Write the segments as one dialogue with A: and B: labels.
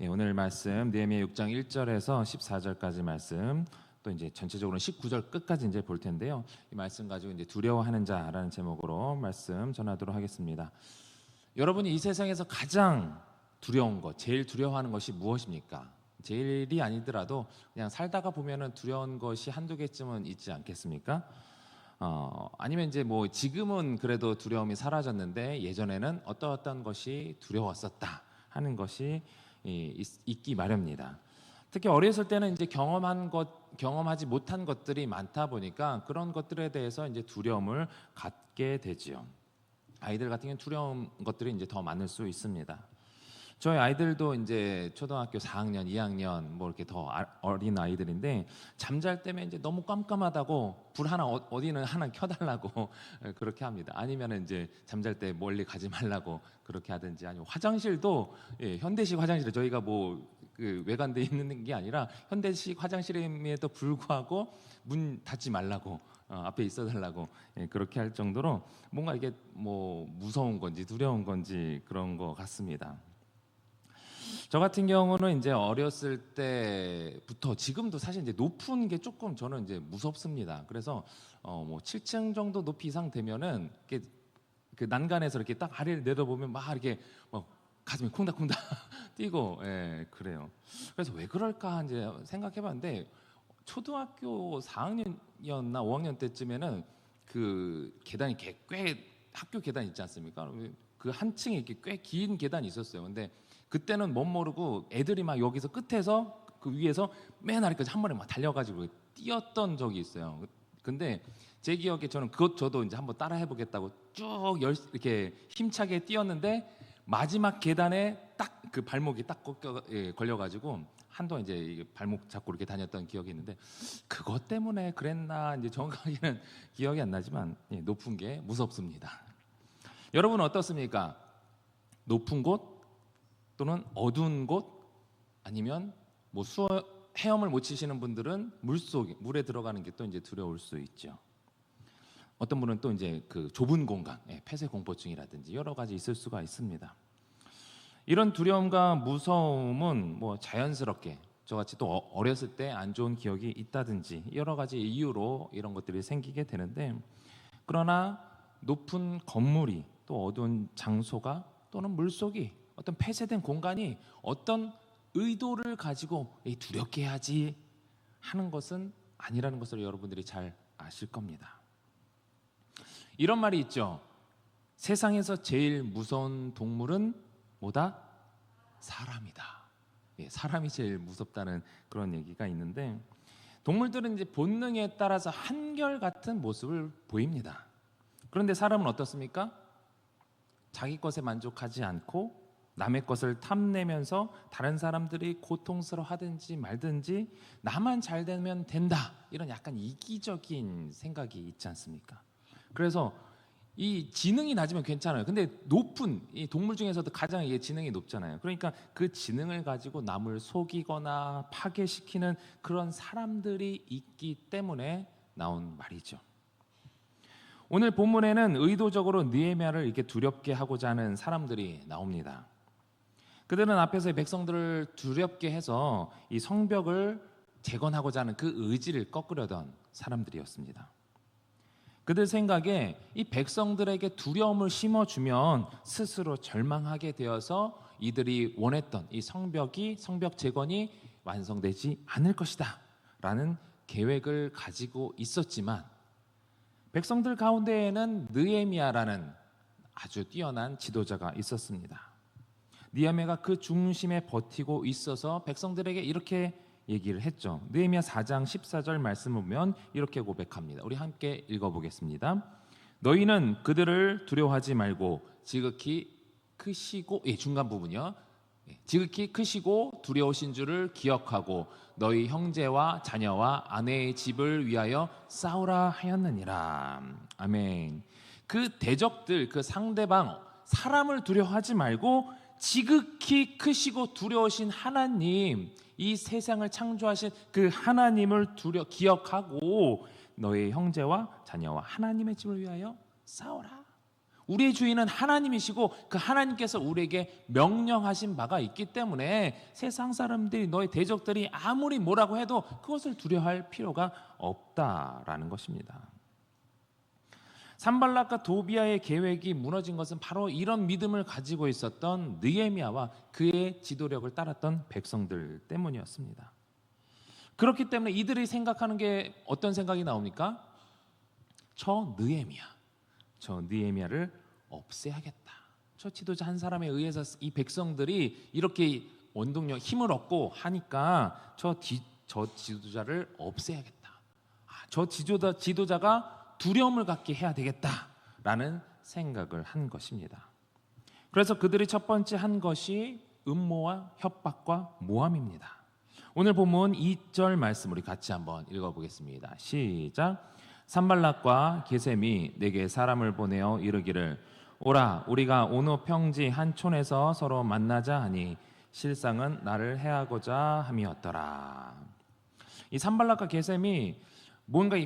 A: 오늘 말씀 느헤미야 6장 1절에서 14절까지 말씀, 또 이제 전체적으로 19절 끝까지 이제 볼 텐데요. 이 말씀 가지고 이제 두려워하는 자라는 제목으로 말씀 전하도록 하겠습니다. 여러분이 이 세상에서 가장 두려운 것, 제일 두려워하는 것이 무엇입니까? 제일이 아니더라도 그냥 살다가 보면은 두려운 것이 한두 개쯤은 있지 않겠습니까? 아니면 이제 뭐 지금은 그래도 두려움이 사라졌는데 예전에는 어떤 것이 두려웠었다 하는 것이 있기 마련입니다. 특히 어렸을 때는 이제 경험하지 못한 것들이 많다 보니까 그런 것들에 대해서 이제 두려움을 갖게 되지요. 아이들 같은 경우는 두려운 것들이 이제 더 많을 수 있습니다. 저희 아이들도 이제 초등학교 4학년, 2학년 뭐 이렇게 더 어린 아이들인데 잠잘 때면 이제 너무 깜깜하다고 불 하나 어디는 하나 켜달라고 그렇게 합니다. 아니면 이제 잠잘 때 멀리 가지 말라고 그렇게 하든지, 아니면 화장실도 현대식 화장실, 저희가 뭐 그 외관돼 있는 게 아니라 현대식 화장실임에도 불구하고 문 닫지 말라고 앞에 있어달라고 그렇게 할 정도로 뭔가 이게 뭐 무서운 건지 두려운 건지 그런 것 같습니다. 저 같은 경우는 이제 어렸을 때부터 지금도 사실 이제 높은 게 조금 저는 이제 무섭습니다. 그래서 뭐 7층 정도 높이 이상 되면은 이렇게 그 난간에서 이렇게 딱 아래를 내려보면 막 이렇게 막 가슴이 콩닥콩닥 뛰고, 그래요. 그래서 왜 그럴까 이제 생각해봤는데 초등학교 4학년이었나 5학년 때쯤에는 그 계단이 꽤 학교 계단 있지 않습니까? 그 한 층에 이렇게 꽤 긴 계단이 있었어요. 근데 그때는 못 모르고 애들이 막 여기서 끝에서 그 위에서 맨 아래까지 한 번에 막 달려가지고 뛰었던 적이 있어요. 근데 제 기억에 저는 저도 이제 한번 따라 해보겠다고 쭉 이렇게 힘차게 뛰었는데 마지막 계단에 딱 그 발목이 딱 걸려가지고 한동안 이제 발목 잡고 이렇게 다녔던 기억이 있는데, 그것 때문에 그랬나 이제 정확하게는 기억이 안 나지만 높은 게 무섭습니다. 여러분은 어떻습니까? 높은 곳 또는 어두운 곳, 아니면 뭐 헤엄을 못 치시는 분들은 물에 들어가는 게 또 이제 두려울 수 있죠. 어떤 분은 또 이제 그 좁은 공간, 폐쇄 공포증이라든지 여러 가지 있을 수가 있습니다. 이런 두려움과 무서움은 뭐 자연스럽게 저같이 또 어렸을 때 안 좋은 기억이 있다든지 여러 가지 이유로 이런 것들이 생기게 되는데, 그러나 높은 건물이 또 어두운 장소가 또는 물속이 어떤 폐쇄된 공간이 어떤 의도를 가지고 두렵게 해야지 하는 것은 아니라는 것을 여러분들이 잘 아실 겁니다. 이런 말이 있죠. 세상에서 제일 무서운 동물은 뭐다? 사람이다. 사람이 제일 무섭다는 그런 얘기가 있는데, 동물들은 이제 본능에 따라서 한결같은 모습을 보입니다. 그런데 사람은 어떻습니까? 자기 것에 만족하지 않고 남의 것을 탐내면서 다른 사람들이 고통스러워하든지 말든지 나만 잘 되면 된다, 이런 약간 이기적인 생각이 있지 않습니까? 그래서 이 지능이 낮으면 괜찮아요. 근데 높은 이 동물 중에서도 가장 이게 지능이 높잖아요. 그러니까 그 지능을 가지고 남을 속이거나 파괴시키는 그런 사람들이 있기 때문에 나온 말이죠. 오늘 본문에는 의도적으로 느헤미야를 이렇게 두렵게 하고자 하는 사람들이 나옵니다. 그들은 앞에서 백성들을 두렵게 해서 이 성벽을 재건하고자 하는 그 의지를 꺾으려던 사람들이었습니다. 그들 생각에 이 백성들에게 두려움을 심어주면 스스로 절망하게 되어서 이들이 원했던 이 성벽 재건이 완성되지 않을 것이다 라는 계획을 가지고 있었지만, 백성들 가운데에는 느헤미야라는 아주 뛰어난 지도자가 있었습니다. 느헤미야가 그 중심에 버티고 있어서 백성들에게 이렇게 얘기를 했죠. 느헤미야 4장 14절 말씀을 보면 이렇게 고백합니다. 우리 함께 읽어보겠습니다. 너희는 그들을 두려워하지 말고 지극히 크시고, 중간 부분이요. 지극히 크시고 두려우신 줄을 기억하고 너희 형제와 자녀와 아내의 집을 위하여 싸우라 하였느니라. 아멘. 그 대적들, 그 상대방 사람을 두려워하지 말고 지극히 크시고 두려우신 하나님, 이 세상을 창조하신 그 하나님을 기억하고 너의 형제와 자녀와 하나님의 집을 위하여 싸워라. 우리의 주인은 하나님이시고 그 하나님께서 우리에게 명령하신 바가 있기 때문에 세상 사람들이 너의 대적들이 아무리 뭐라고 해도 그것을 두려워할 필요가 없다라는 것입니다. 산발락과 도비아의 계획이 무너진 것은 바로 이런 믿음을 가지고 있었던 느헤미야와 그의 지도력을 따랐던 백성들 때문이었습니다. 그렇기 때문에 이들이 생각하는 게 어떤 생각이 나옵니까? 저 느헤미야를 없애야겠다. 저 지도자 한 사람에 의해서 이 백성들이 이렇게 원동력 힘을 얻고 하니까 저 지도자를 없애야겠다. 저 지도자가 두려움을 갖게 해야 되겠다라는 생각을 한 것입니다. 그래서 그들이 첫 번째 한 것이 음모와 협박과 모함입니다. 오늘 본문 2절 말씀 우리 같이 한번 읽어보겠습니다. 시작. 산발락과 게셈이 내게 사람을 보내어 이르기를 오라 우리가 오노 평지 한 촌에서 서로 만나자 하니 실상은 나를 해하고자 함이었더라. 이 산발락과 게셈이 뭔가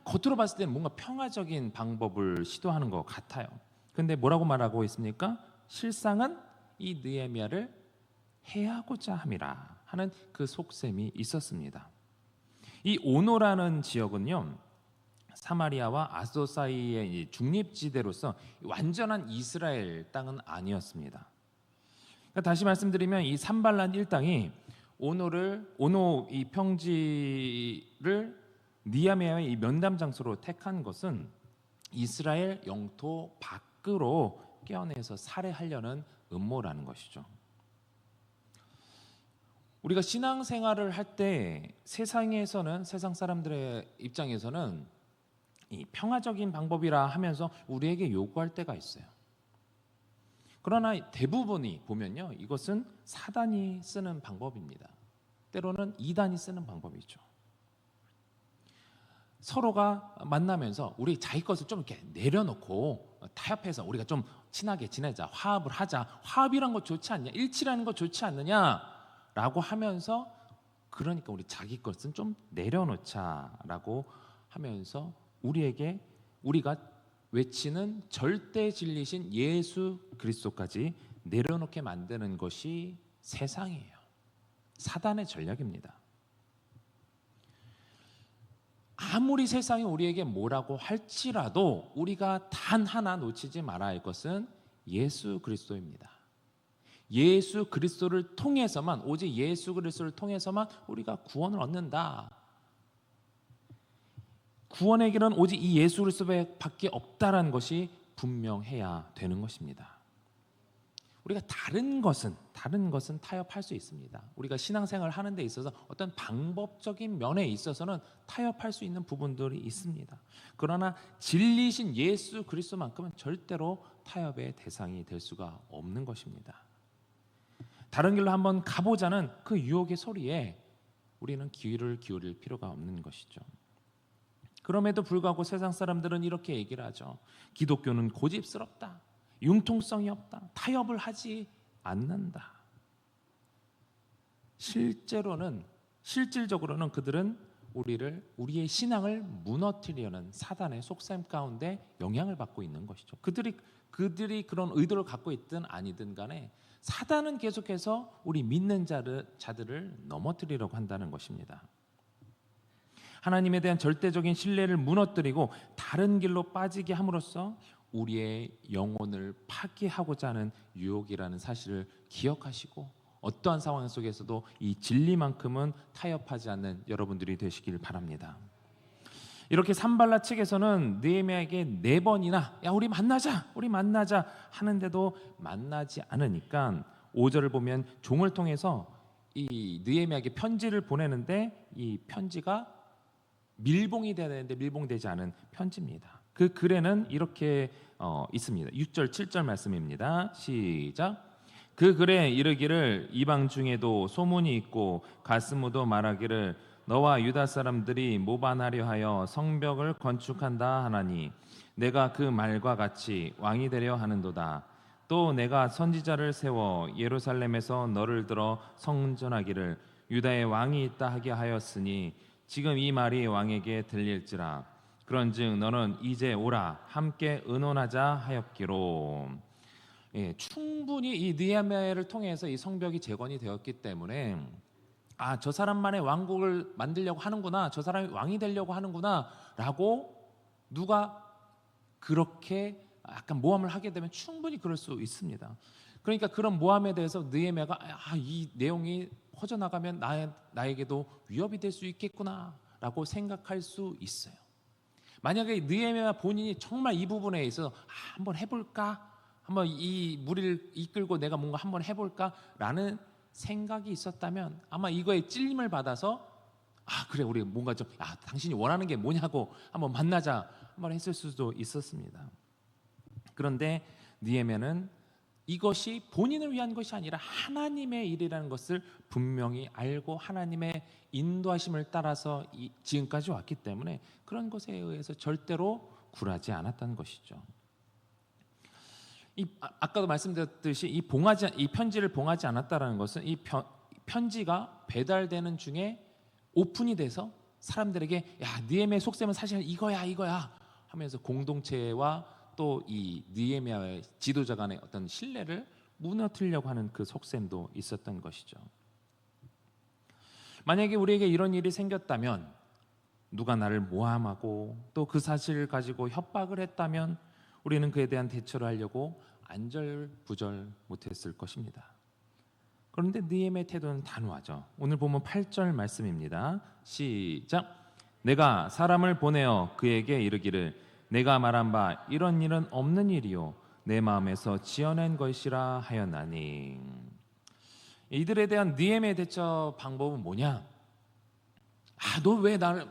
A: 겉으로 봤을 때는 뭔가 평화적인 방법을 시도하는 것 같아요. 근데 뭐라고 말하고 있습니까? 실상은 이 느헤미야를 해하고자 함이라 하는 그 속셈이 있었습니다. 이 오노라는 지역은요, 사마리아와 아소 사이의 중립지대로서 완전한 이스라엘 땅은 아니었습니다. 그러니까 다시 말씀드리면 이 산발란 일당이 오노 이 평지를 느헤미야의 이 면담 장소로 택한 것은 이스라엘 영토 밖으로 껴내서 살해하려는 음모라는 것이죠. 우리가 신앙생활을 할 때 세상 사람들의 입장에서는 이 평화적인 방법이라 하면서 우리에게 요구할 때가 있어요. 그러나 대부분이 보면요, 이것은 사단이 쓰는 방법입니다. 때로는 이단이 쓰는 방법이죠. 서로가 만나면서 우리 자기 것을 좀 이렇게 내려놓고 타협해서 우리가 좀 친하게 지내자, 화합을 하자. 화합이란 거 좋지 않냐? 일치라는 거 좋지 않느냐라고 하면서 그러니까 우리 자기 것은 좀 내려놓자라고 하면서 우리가 외치는 절대 진리신 예수 그리스도까지 내려놓게 만드는 것이 세상이에요. 사단의 전략입니다. 아무리 세상이 우리에게 뭐라고 할지라도 우리가 단 하나 놓치지 말아야 할 것은 예수 그리스도입니다. 예수 그리스도를 통해서만, 오직 예수 그리스도를 통해서만 우리가 구원을 얻는다. 구원의 길은 오직 이 예수 그리스도밖에 없다라는 것이 분명해야 되는 것입니다. 우리가 다른 것은 타협할 수 있습니다. 우리가 신앙생활을 하는 데 있어서 어떤 방법적인 면에 있어서는 타협할 수 있는 부분들이 있습니다. 그러나 진리신 예수 그리스도만큼은 절대로 타협의 대상이 될 수가 없는 것입니다. 다른 길로 한번 가보자는 그 유혹의 소리에 우리는 귀를 기울일 필요가 없는 것이죠. 그럼에도 불구하고 세상 사람들은 이렇게 얘기를 하죠. 기독교는 고집스럽다. 융통성이 없다. 타협을 하지 않는다. 실질적으로는 그들은 우리의 신앙을 무너뜨리려는 사단의 속셈 가운데 영향을 받고 있는 것이죠. 그들이 그런 의도를 갖고 있든 아니든 간에 사단은 계속해서 우리 믿는 자들을 넘어뜨리려고 한다는 것입니다. 하나님에 대한 절대적인 신뢰를 무너뜨리고 다른 길로 빠지게 함으로써 우리의 영혼을 파괴하고자 하는 유혹이라는 사실을 기억하시고 어떠한 상황 속에서도 이 진리만큼은 타협하지 않는 여러분들이 되시길 바랍니다. 이렇게 산발라 측에서는 느헤미야에게 4번이나 야 우리 만나자 하는데도 만나지 않으니까 5절을 보면 종을 통해서 이 느헤미야에게 편지를 보내는데 이 편지가 밀봉이 돼야 되는데 밀봉되지 않은 편지입니다. 그 글에는 이렇게 있습니다. 6절 7절 말씀입니다. 시작. 그 글에 이르기를 이방 중에도 소문이 있고 가스무도 말하기를 너와 유다 사람들이 모반하려 하여 성벽을 건축한다 하나니 내가 그 말과 같이 왕이 되려 하는도다. 또 내가 선지자를 세워 예루살렘에서 너를 들어 성전하기를 유다의 왕이 있다 하게 하였으니 지금 이 말이 왕에게 들릴지라. 그런즉 너는 이제 오라 함께 의논하자 하였기로. 예, 충분히 이 느헤미야를 통해서 이 성벽이 재건이 되었기 때문에 저 사람만의 왕국을 만들려고 하는구나, 저 사람이 왕이 되려고 하는구나라고 누가 그렇게 약간 모함을 하게 되면 충분히 그럴 수 있습니다. 그러니까 그런 모함에 대해서 느헤미야가 이 내용이 퍼져나가면 나에게도 위협이 될 수 있겠구나라고 생각할 수 있어요. 만약에 느헤미야 본인이 정말 이 부분에 있어서 한번 해볼까? 한번 이 무리를 이끌고 내가 뭔가 한번 해볼까라는 생각이 있었다면 아마 이거에 찔림을 받아서 그래 우리 뭔가 좀 당신이 원하는 게 뭐냐고 한번 만나자 한번 했을 수도 있었습니다. 그런데 느헤미야는 이것이 본인을 위한 것이 아니라 하나님의 일이라는 것을 분명히 알고 하나님의 인도하심을 따라서 지금까지 왔기 때문에 그런 것에 의해서 절대로 굴하지 않았다는 것이죠. 아까도 말씀드렸듯이 이 편지를 봉하지 않았다라는 것은 이 편지가 배달되는 중에 오픈이 돼서 사람들에게 느헤미야의 속셈은 사실 이거야 하면서 공동체와 또 이 느헤미야의 지도자 간의 어떤 신뢰를 무너뜨리려고 하는 그 속셈도 있었던 것이죠. 만약에 우리에게 이런 일이 생겼다면, 누가 나를 모함하고 또 그 사실을 가지고 협박을 했다면 우리는 그에 대한 대처를 하려고 안절부절 못했을 것입니다. 그런데 느헤미야의 태도는 단호하죠. 오늘 보면 8절 말씀입니다. 시작. 내가 사람을 보내어 그에게 이르기를 내가 말한 바 이런 일은 없는 일이요 내 마음에서 지어낸 것이라 하였나니. 이들에 대한 느헤미야의 대처 방법은 뭐냐? 너 왜 나를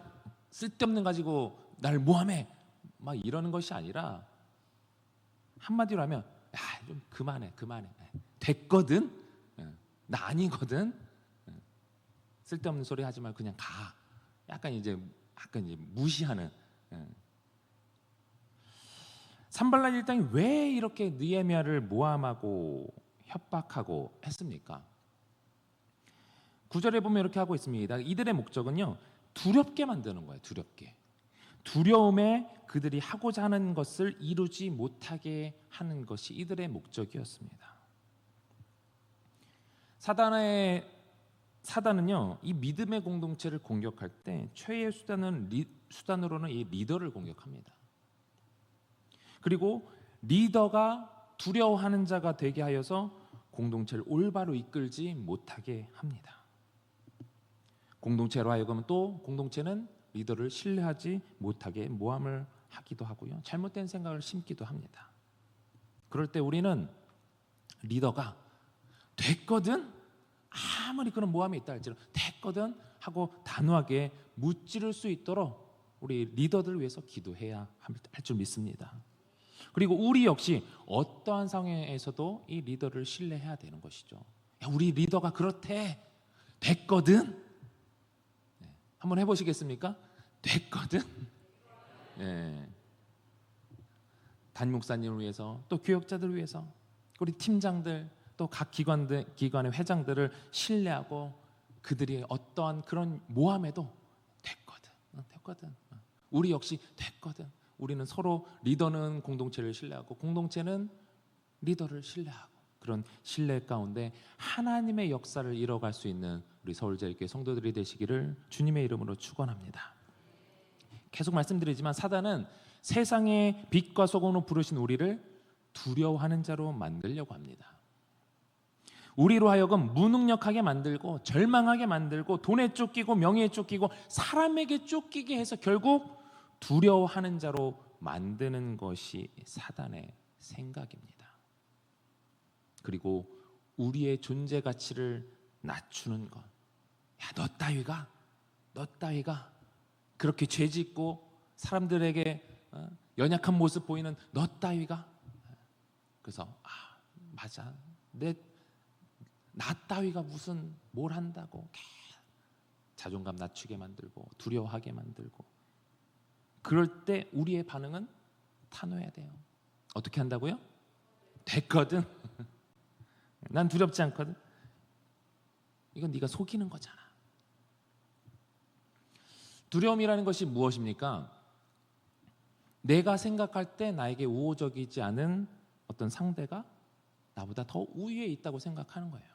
A: 쓸데없는 가지고 나를 모함해? 막 이러는 것이 아니라 한마디로 하면 좀 그만해 됐거든, 나 아니거든, 쓸데없는 소리 하지 말고 그냥 가. 약간 이제 무시하는. 산발랏 일당이 왜 이렇게 느헤미야를 모함하고 협박하고 했습니까? 9절에 보면 이렇게 하고 있습니다. 이들의 목적은요, 두렵게 만드는 거예요. 두려움에 그들이 하고자 하는 것을 이루지 못하게 하는 것이 이들의 목적이었습니다. 사단은요, 이 믿음의 공동체를 공격할 때 최후의 수단으로는 이 리더를 공격합니다. 그리고 리더가 두려워하는 자가 되게 하여서 공동체를 올바로 이끌지 못하게 합니다. 공동체로 하여금 또 공동체는 리더를 신뢰하지 못하게 모함을 하기도 하고요, 잘못된 생각을 심기도 합니다. 그럴 때 우리는 리더가 됐거든, 아무리 그런 모함이 있다 할지라도 됐거든 하고 단호하게 무찌를 수 있도록 우리 리더들을 위해서 기도해야 할 줄 믿습니다. 그리고 우리 역시 어떠한 상황에서도 이 리더를 신뢰해야 되는 것이죠. 우리 리더가 그렇대, 됐거든. 한번 해보시겠습니까? 됐거든. 담임 목사님을 위해서, 또 교역자들을 위해서, 우리 팀장들, 또 각 기관의 회장들을 신뢰하고 그들이 어떠한 그런 모함에도 됐거든. 우리 역시 됐거든. 우리는 서로, 리더는 공동체를 신뢰하고 공동체는 리더를 신뢰하고, 그런 신뢰 가운데 하나님의 역사를 이뤄갈 수 있는 우리 서울제일교회 성도들이 되시기를 주님의 이름으로 축원합니다. 계속 말씀드리지만 사단은 세상의 빛과 소금으로 부르신 우리를 두려워하는 자로 만들려고 합니다. 우리로 하여금 무능력하게 만들고 절망하게 만들고 돈에 쫓기고 명예에 쫓기고 사람에게 쫓기게 해서 결국 두려워하는 자로 만드는 것이 사단의 생각입니다. 그리고 우리의 존재 가치를 낮추는 것. 너 따위가 그렇게 죄짓고 사람들에게 연약한 모습 보이는 너 따위가, 그래서 맞아, 나 따위가 무슨 뭘 한다고 자존감 낮추게 만들고 두려워하게 만들고, 그럴 때 우리의 반응은 단호해야 돼요. 어떻게 한다고요? 됐거든. 난 두렵지 않거든. 이건 네가 속이는 거잖아. 두려움이라는 것이 무엇입니까? 내가 생각할 때 나에게 우호적이지 않은 어떤 상대가 나보다 더 우위에 있다고 생각하는 거예요.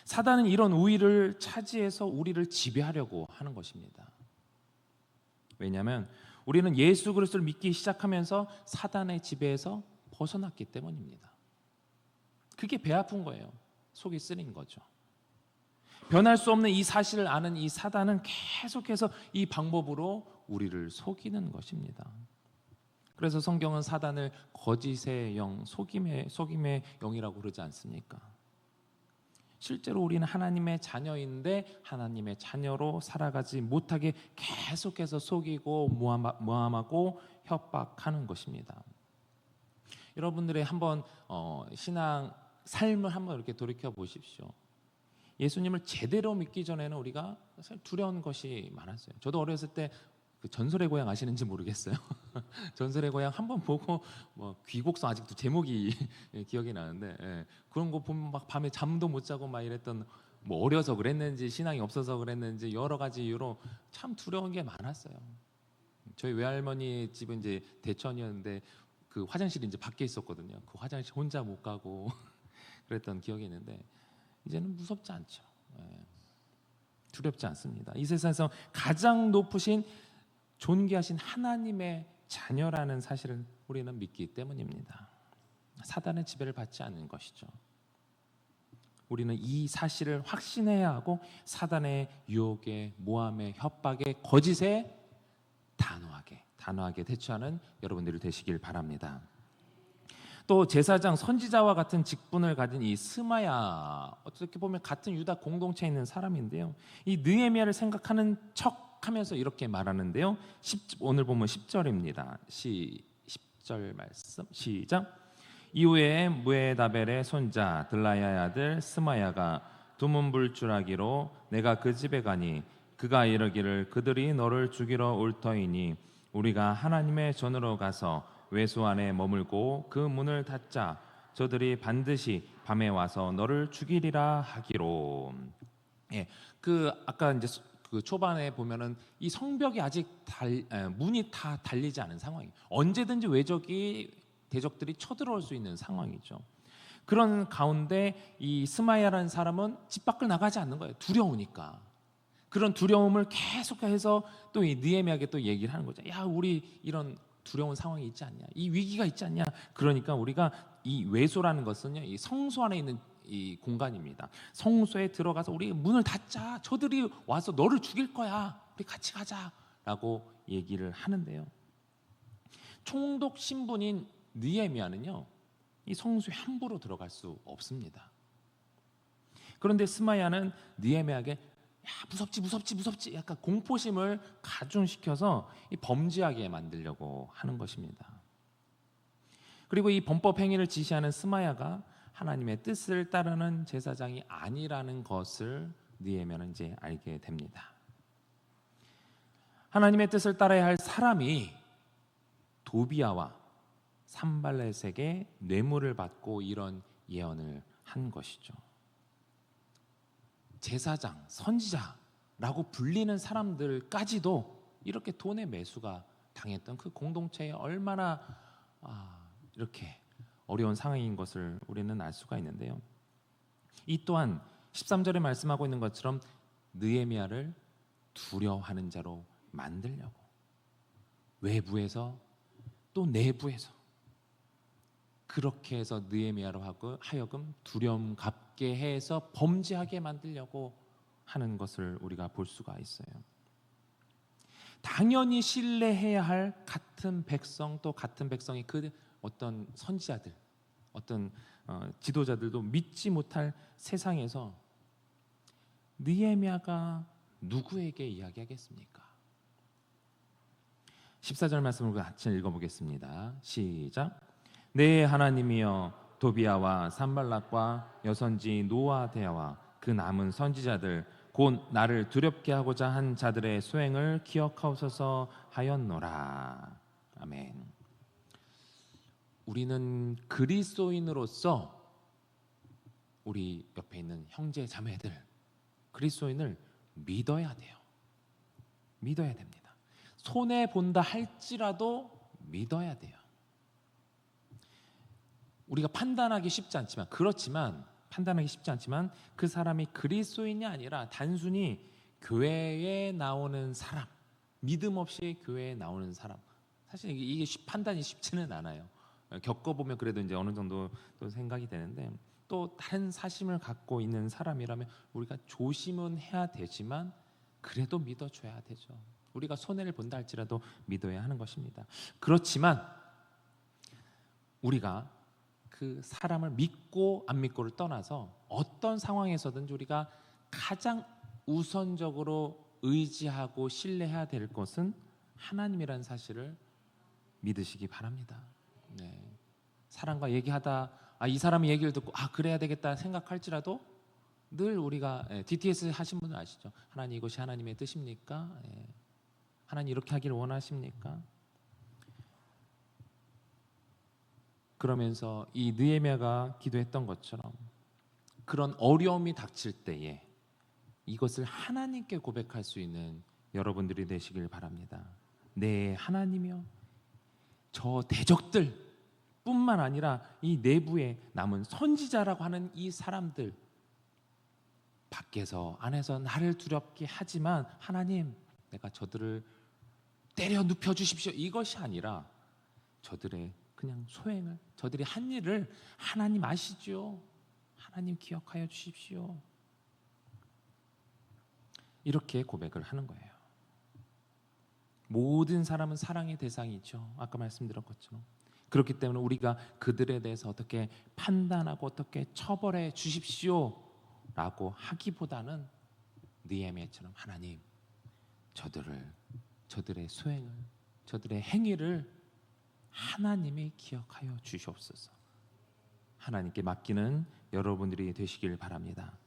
A: 사단은 이런 우위를 차지해서 우리를 지배하려고 하는 것입니다. 왜냐하면 우리는 예수 그리스도를 믿기 시작하면서 사단의 지배에서 벗어났기 때문입니다. 그게 배 아픈 거예요. 속이 쓰린 거죠. 변할 수 없는 이 사실을 아는 이 사단은 계속해서 이 방법으로 우리를 속이는 것입니다. 그래서 성경은 사단을 거짓의 영, 속임의 영이라고 그러지 않습니까? 실제로 우리는 하나님의 자녀인데 하나님의 자녀로 살아가지 못하게 계속해서 속이고 모함하고 협박하는 것입니다. 여러분들의 한번 신앙 삶을 한번 이렇게 돌이켜 보십시오. 예수님을 제대로 믿기 전에는 우리가 사실 두려운 것이 많았어요. 저도 어렸을 때 그 전설의 고향 아시는지 모르겠어요. 전설의 고향 한번 보고 귀곡성 아직도 제목이 기억이 나는데 그런 거 보면 막 밤에 잠도 못 자고 막 이랬던 어려서 그랬는지 신앙이 없어서 그랬는지 여러 가지 이유로 참 두려운 게 많았어요. 저희 외할머니 집은 이제 대천이었는데 그 화장실이 이제 밖에 있었거든요. 그 화장실 혼자 못 가고 그랬던 기억이 있는데 이제는 무섭지 않죠. 두렵지 않습니다. 이 세상에서 가장 높으신 존귀하신 하나님의 자녀라는 사실을 우리는 믿기 때문입니다. 사단의 지배를 받지 않는 것이죠. 우리는 이 사실을 확신해야 하고 사단의 유혹에 모함에 협박에 거짓에 단호하게 대처하는 여러분들이 되시길 바랍니다. 또 제사장 선지자와 같은 직분을 가진 이 스마야, 어떻게 보면 같은 유다 공동체에 있는 사람인데요. 이 느헤미야를 생각하는 척하면서 이렇게 말하는데요. 오늘 보면 10절입니다. 10절 말씀 시작. 이후에 무에다벨의 손자 들라야의 아들 스마야가 두문불주라기로 내가 그 집에 가니 그가 이르기를 그들이 너를 죽이러 올 터이니 우리가 하나님의 전으로 가서 외소 안에 머물고 그 문을 닫자. 저들이 반드시 밤에 와서 너를 죽이리라 하기로. 그 아까 이제 그 초반에 보면은 이 성벽이 아직 문이 다 달리지 않은 상황이에요. 언제든지 대적들이 쳐들어올 수 있는 상황이죠. 그런 가운데 이 스마야라는 사람은 집 밖을 나가지 않는 거예요. 두려우니까. 그런 두려움을 계속해서 또 이 느헤미야에게 또 얘기를 하는 거죠. 야, 우리 이런 두려운 상황이 있지 않냐? 이 위기가 있지 않냐? 그러니까 우리가 이 외소라는 것은요, 이 성소 안에 있는 이 공간입니다. 성소에 들어가서 우리 문을 닫자. 저들이 와서 너를 죽일 거야. 우리 같이 가자라고 얘기를 하는데요. 총독 신분인 느헤미야는요, 이 성소에 함부로 들어갈 수 없습니다. 그런데 스마야는 느헤미야에게 야, 무섭지 약간 공포심을 가중시켜서 범죄하게 만들려고 하는 것입니다. 그리고 이 범법 행위를 지시하는 스마야가 하나님의 뜻을 따르는 제사장이 아니라는 것을 느헤미야는 이제 알게 됩니다. 하나님의 뜻을 따라야 할 사람이 도비야와 산발렛에게 뇌물을 받고 이런 예언을 한 것이죠. 제사장, 선지자라고 불리는 사람들까지도 이렇게 돈의 매수가 당했던 그 공동체에 얼마나 이렇게 어려운 상황인 것을 우리는 알 수가 있는데요. 이 또한 13절에 말씀하고 있는 것처럼 느헤미야를 두려워하는 자로 만들려고 외부에서 또 내부에서 그렇게 해서 느헤미야로 하여금 두려움 갖게 해서 범죄하게 만들려고 하는 것을 우리가 볼 수가 있어요. 당연히 신뢰해야 할 같은 백성 또 같은 백성이 그 어떤 선지자들 어떤 지도자들도 믿지 못할 세상에서 느헤미야가 누구에게 이야기하겠습니까? 14절 말씀을 같이 읽어보겠습니다. 시작. 내 하나님이여 도비야와 산발락과 여선지 노아데아와 그 남은 선지자들 곧 나를 두렵게 하고자 한 자들의 소행을 기억하옵소서 하였노라. 아멘. 우리는 그리스도인으로서 우리 옆에 있는 형제 자매들 그리스도인을 믿어야 돼요. 믿어야 됩니다. 손해 본다 할지라도 믿어야 돼요. 우리가 판단하기 쉽지 않지만, 판단하기 쉽지 않지만 그 사람이 그리스도인이 아니라 단순히 교회에 나오는 사람, 믿음 없이 교회에 나오는 사람, 사실 이게 판단이 쉽지는 않아요. 겪어보면 그래도 이제 어느 정도 또 생각이 되는데, 또 다른 사심을 갖고 있는 사람이라면 우리가 조심은 해야 되지만 그래도 믿어줘야 되죠. 우리가 손해를 본다 할지라도 믿어야 하는 것입니다. 그렇지만 우리가 그 사람을 믿고 안 믿고를 떠나서 어떤 상황에서든지 우리가 가장 우선적으로 의지하고 신뢰해야 될 것은 하나님이라는 사실을 믿으시기 바랍니다. 네. 사람과 얘기하다 이 사람의 얘기를 듣고 그래야 되겠다 생각할지라도 늘 우리가 DTS 하신 분들 아시죠? 하나님, 이것이 하나님의 뜻입니까? 하나님 이렇게 하기를 원하십니까? 그러면서 이 느헤미야가 기도했던 것처럼 그런 어려움이 닥칠 때에 이것을 하나님께 고백할 수 있는 여러분들이 되시길 바랍니다. 네, 하나님이여, 저 대적들 뿐만 아니라 이 내부에 남은 선지자라고 하는 이 사람들, 밖에서 안에서 나를 두렵게 하지만 하나님, 내가 저들을 때려 눕혀 주십시오. 이것이 아니라 저들의 그냥 소행을, 저들이 한 일을 하나님 아시죠? 하나님 기억하여 주십시오. 이렇게 고백을 하는 거예요. 모든 사람은 사랑의 대상이죠. 아까 말씀드린 것처럼. 그렇기 때문에 우리가 그들에 대해서 어떻게 판단하고 어떻게 처벌해 주십시오 라고 하기보다는 느헤미야처럼 하나님, 저들의 소행을, 저들의 행위를 하나님이 기억하여 주시옵소서. 하나님께 맡기는 여러분들이 되시길 바랍니다.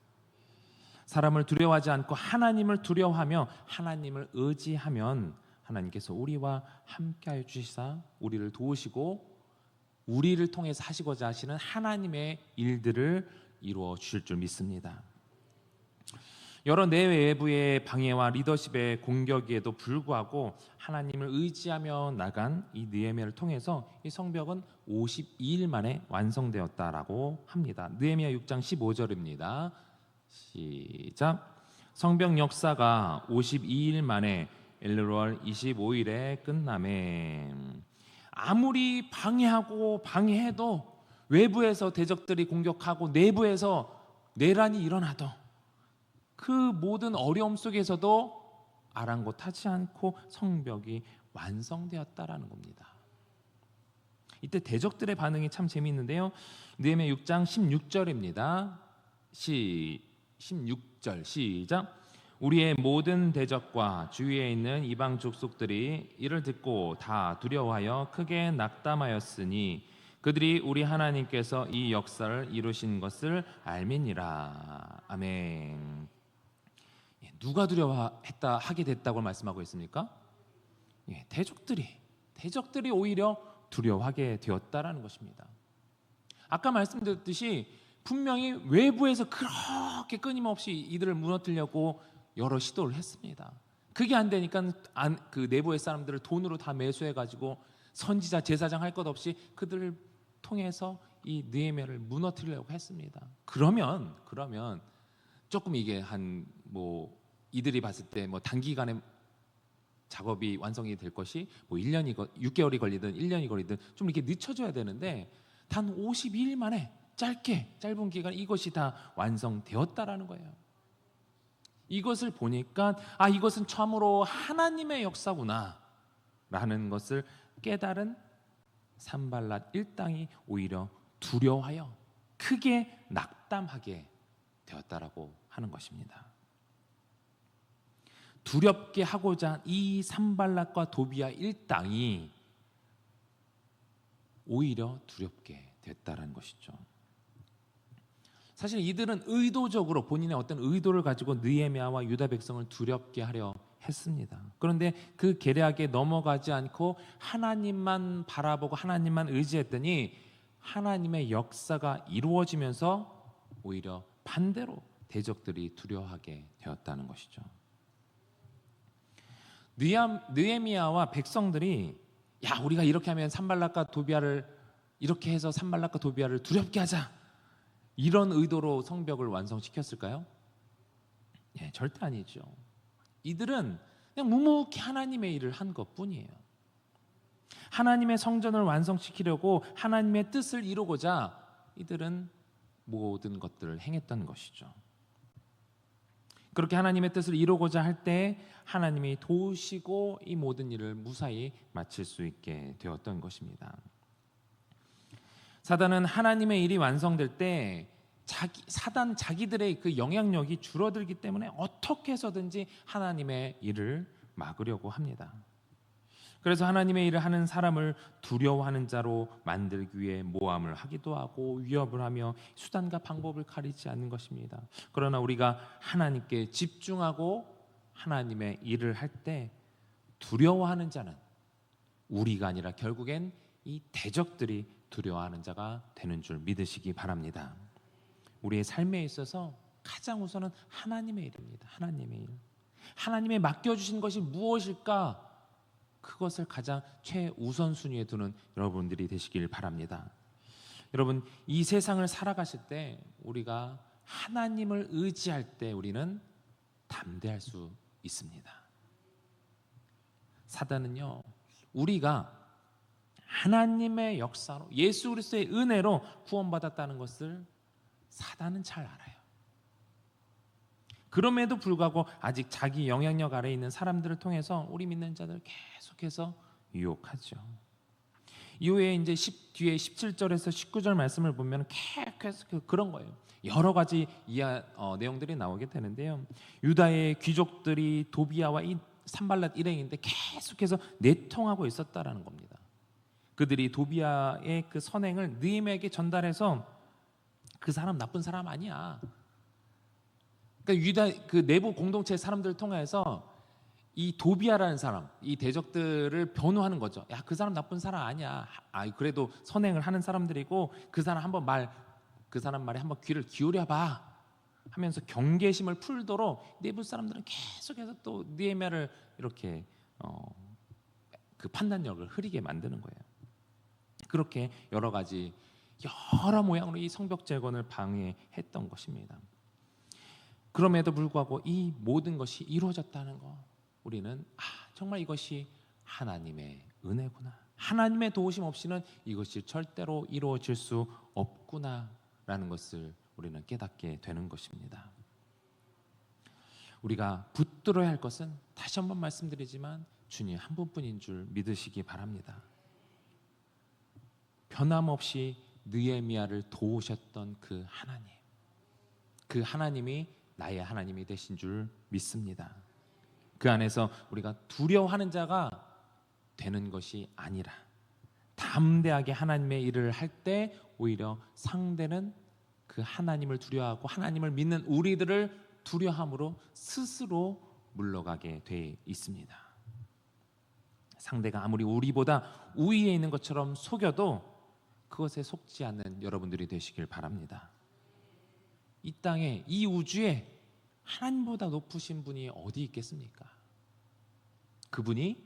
A: 사람을 두려워하지 않고 하나님을 두려워하며 하나님을 의지하면 하나님께서 우리와 함께하여 주시사 우리를 도우시고 우리를 통해서 하시고자 하시는 하나님의 일들을 이루어 주실 줄 믿습니다. 여러 내외부의 방해와 리더십의 공격에도 불구하고 하나님을 의지하며 나간 이 느헤미야를 통해서 이 성벽은 52일 만에 완성되었다라고 합니다. 느헤미야 6장 15절입니다. 시작. 성벽 역사가 52일 만에 엘르월 25일에 끝나매. 아무리 방해해도 외부에서 대적들이 공격하고 내부에서 내란이 일어나도 그 모든 어려움 속에서도 아랑곳하지 않고 성벽이 완성되었다라는 겁니다. 이때 대적들의 반응이 참 재미있는데요. 느헤미야 6장 16절입니다. 16절 시작. 우리의 모든 대적과 주위에 있는 이방 족속들이 이를 듣고 다 두려워하여 크게 낙담하였으니 그들이 우리 하나님께서 이 역사를 이루신 것을 알미니라. 아멘. 누가 두려워했다 하게 됐다고 말씀하고 있습니까? 대적들이 오히려 두려워하게 되었다라는 것입니다. 아까 말씀드렸듯이 분명히 외부에서 그렇게 끊임없이 이들을 무너뜨리려고 여러 시도를 했습니다. 그게 안 되니까 그 내부의 사람들을 돈으로 다 매수해가지고 선지자, 제사장 할 것 없이 그들을 통해서 이 느헤미야를 무너뜨리려고 했습니다. 그러면 조금 이게 이들이 봤을 때 단기간에 작업이 완성이 될 것이 6개월이 걸리든 1년이 걸리든 좀 이렇게 늦춰져야 되는데 단 52일 만에 짧은 기간 이것이 다 완성되었다라는 거예요. 이것을 보니까 이것은 참으로 하나님의 역사구나 라는 것을 깨달은 산발랏 일당이 오히려 두려워하여 크게 낙담하게 되었다라고 하는 것입니다. 두렵게 하고자 한 이 산발랏과 도비야 일당이 오히려 두렵게 됐다라는 것이죠. 사실 이들은 의도적으로 본인의 어떤 의도를 가지고 느헤미야와 유다 백성을 두렵게 하려 했습니다. 그런데 그 계략에 넘어가지 않고 하나님만 바라보고 하나님만 의지했더니 하나님의 역사가 이루어지면서 오히려 반대로 대적들이 두려워하게 되었다는 것이죠. 느헤미야와 백성들이 야, 우리가 이렇게 하면 산발락과 도비아를 이렇게 해서 산발락과 도비아를 두렵게 하자, 이런 의도로 성벽을 완성시켰을까요? 예, 절대 아니죠. 이들은 그냥 묵묵히 하나님의 일을 한 것뿐이에요. 하나님의 성전을 완성시키려고 하나님의 뜻을 이루고자 이들은 모든 것들을 행했던 것이죠. 그렇게 하나님의 뜻을 이루고자 할 때 하나님이 도우시고 이 모든 일을 무사히 마칠 수 있게 되었던 것입니다. 사단은 하나님의 일이 완성될 때 사단 자기들의 그 영향력이 줄어들기 때문에 어떻게 해서든지 하나님의 일을 막으려고 합니다. 그래서 하나님의 일을 하는 사람을 두려워하는 자로 만들기 위해 모함을 하기도 하고 위협을 하며 수단과 방법을 가리지 않는 것입니다. 그러나 우리가 하나님께 집중하고 하나님의 일을 할 때 두려워하는 자는 우리가 아니라 결국엔 이 대적들이 두려워하는 자가 되는 줄 믿으시기 바랍니다. 우리의 삶에 있어서 가장 우선은 하나님의 일입니다. 하나님의 일. 하나님의 맡겨주신 것이 무엇일까? 그것을 가장 최우선순위에 두는 여러분들이 되시길 바랍니다. 여러분, 이 세상을 살아가실 때 우리가 하나님을 의지할 때 우리는 담대할 수 있습니다. 사단은요, 우리가 하나님의 역사로 예수 그리스도의 은혜로 구원받았다는 것을 사단은 잘 알아요. 그럼에도 불구하고 아직 자기 영향력 아래에 있는 사람들을 통해서 우리 믿는 자들을 계속해서 유혹하죠. 이후에 이제 뒤에 17절에서 19절 말씀을 보면 계속 그런 거예요. 여러 가지 내용들이 나오게 되는데요. 유다의 귀족들이 도비아와 이 산발랏 일행인데 계속해서 내통하고 있었다라는 겁니다. 그들이 도비아의 그 선행을 느헤미야에게 전달해서 그 사람 나쁜 사람 아니야. 그러니까 유다 그 내부 공동체 사람들을 통해서 이 도비아라는 사람, 이 대적들을 변호하는 거죠. 야, 그 사람 나쁜 사람 아니야. 그래도 선행을 하는 사람들이고 그 사람 그 사람 말에 한번 귀를 기울여봐 하면서 경계심을 풀도록 내부 사람들은 계속해서 또 느헤미야를 이렇게 그 판단력을 흐리게 만드는 거예요. 그렇게 여러 가지 여러 모양으로 이 성벽 재건을 방해했던 것입니다. 그럼에도 불구하고 이 모든 것이 이루어졌다는 거, 우리는 정말 이것이 하나님의 은혜구나, 하나님의 도우심 없이는 이것이 절대로 이루어질 수 없구나라는 것을 우리는 깨닫게 되는 것입니다. 우리가 붙들어야 할 것은 다시 한번 말씀드리지만 주님 한 분뿐인 줄 믿으시기 바랍니다. 변함없이 느헤미야를 도우셨던 그 하나님, 그 하나님이 나의 하나님이 되신 줄 믿습니다. 그 안에서 우리가 두려워하는 자가 되는 것이 아니라 담대하게 하나님의 일을 할 때 오히려 상대는 그 하나님을 두려워하고 하나님을 믿는 우리들을 두려함으로 스스로 물러가게 돼 있습니다. 상대가 아무리 우리보다 우위에 있는 것처럼 속여도 그것에 속지 않는 여러분들이 되시길 바랍니다. 이 땅에, 이 우주에 하나님보다 높으신 분이 어디 있겠습니까? 그분이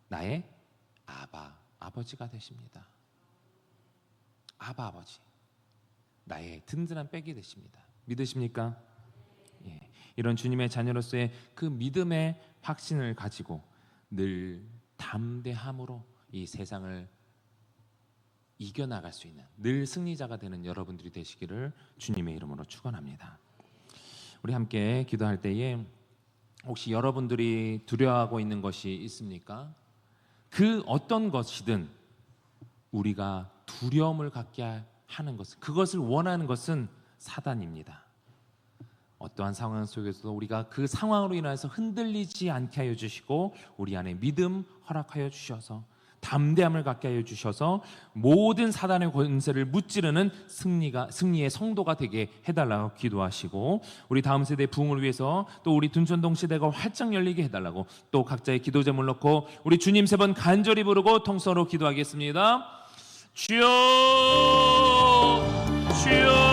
A: 나의 아버지가 되십니다. 아버지, 나의 든든한 백이 되십니다. 믿으십니까? 예. 이런 주님의 자녀로서의 그 믿음의 확신을 가지고 늘 담대함으로 이 세상을 이겨나갈 수 있는 늘 승리자가 되는 여러분들이 되시기를 주님의 이름으로 축원합니다. 우리 함께 기도할 때에 혹시 여러분들이 두려워하고 있는 것이 있습니까? 그 어떤 것이든 우리가 두려움을 갖게 하는 것은, 그것을 원하는 것은 사단입니다. 어떠한 상황 속에서도 우리가 그 상황으로 인해서 흔들리지 않게 하여 주시고 우리 안에 믿음 허락하여 주셔서 담대함을 갖게 하여 주셔서 모든 사단의 권세를 무찌르는 승리의 성도가 되게 해달라고 기도하시고, 우리 다음 세대 부흥을 위해서 또 우리 둔촌동 시대가 활짝 열리게 해달라고 또 각자의 기도 제목을 넣고 우리 주님 3번 간절히 부르고 통성으로 기도하겠습니다. 주여, 주여.